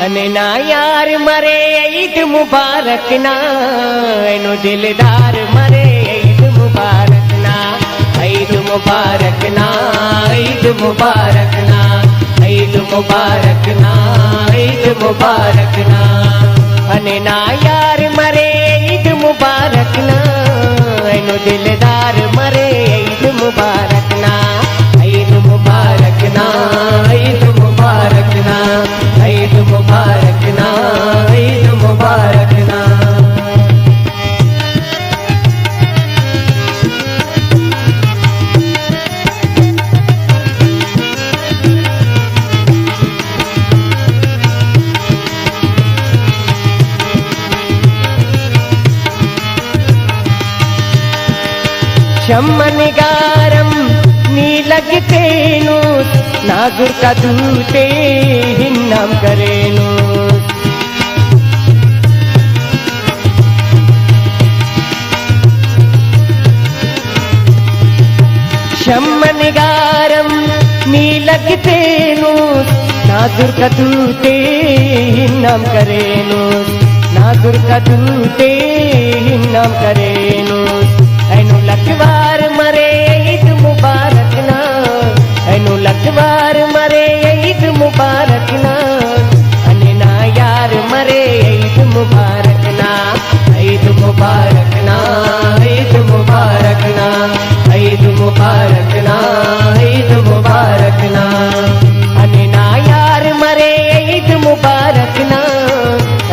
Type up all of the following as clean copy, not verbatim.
अने ना यार मरे ईद मुबारक ना एनो दिलदार मरे ईद मुबारक ना ईद मुबारक ना ईद मुबारक ना ईद मुबारक ना ईद मुबारक ना अने ना यार मरे ईद मुबारक ना एनो दिलदार मरे ईद मुबारक ना ईद मुबारक ना ईद मुबारक ना ईद मुबारक ना ईद मुबारक ना शम्मनिगारं नीलगितेनु नाजुर का दूते हिन्नम करेनु शम्मनिगारं नीलगितेनु नाजुर का दूते हिन्नम करेनु नाजुर का दूते हिन्नम करेनु एनु लखवार मरे ईद मुबारक ना एनु लखवार मरे ईद मुबारक ना अने ना यार मरे ईद मुबारक ना ईद मुबारक ना ईद मुबारक ना ईद मुबारक ना ईद मुबारक ना अने ना यार मरे ईद मुबारक ना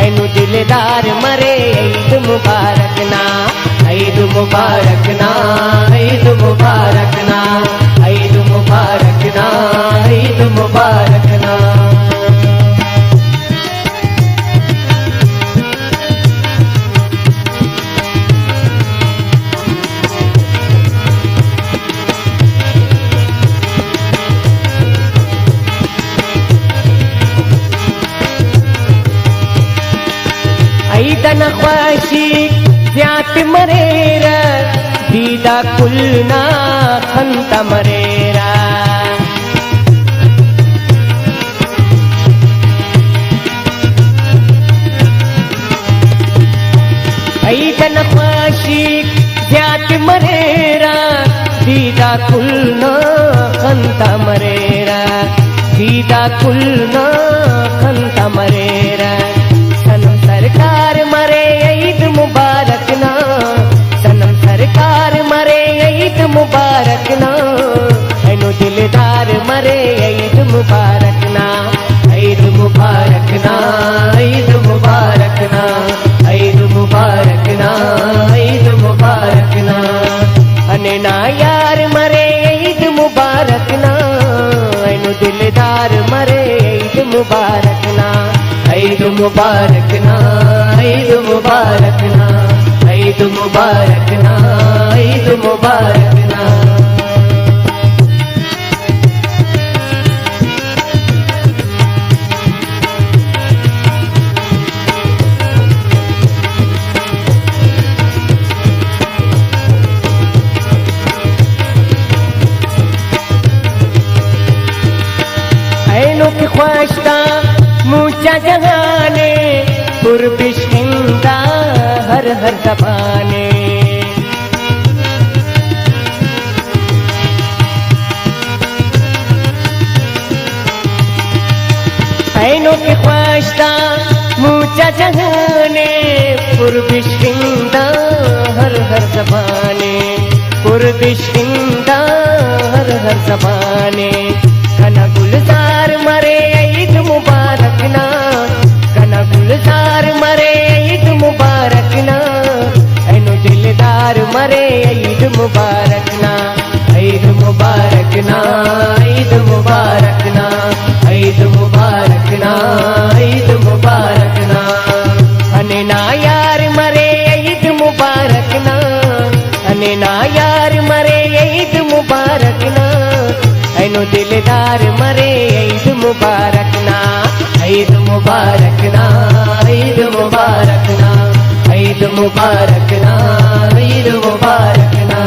एनु दिलदार मरे ईद मुबारक ना ईद मुबारक ना ईद मुबारक ना ईद मुबारक ना ईद मुबारक ना ईदन ख्वाशिक ज्यात मरेरा दीदा कुलना खंता मरेरा ईदन ख्वाशिक ज्यात मरेरा दीदा कुलना खंता मरेरा दीदा कुलना खंता मरेरा सनम सरकार मरे ईद मुबारक ना सनम सरकार मरे ईद मुबारक ना एनो दिलदार मरे ईद मुबारक ना ईद मुबारक ना ईद मुबारक ना ईद मुबारक ना ईद मुबारक ना अने ना यार मरे ईद मुबारक ना एनो दिलदार मरे ईद मुबारक ना ईद मुबारक ना ईद मुबारक ना ईद मुबारक ना ईद मुबारक ना ऐनो की ख्वाहिशता मुझा जहाने पुरबिशिंदा हर हर जबाने ऐनो की ख्वाहिशता मुझा जहाने पुरबिशिंदा हर हर जबाने पुरबिशिंदा हर हर जबाने घना गुलजार मरे ईद मुबारक ना घना गुलजार मरे ईद मुबारक ना एनो दिलदार मरे ईद मुबारक ना ईद मुबारक ना ईद मुबारक ना ईद मुबारक ना ईद मुबारक ना अने ना यार मरे ईद मुबारक ना अने ना यार मरे ईद मुबारक ना एनो दिलदार मरे ईद मुबारक ना ईद मुबारक ना ईद मुबारक ना ईद मुबारक ना ईद मुबारक ना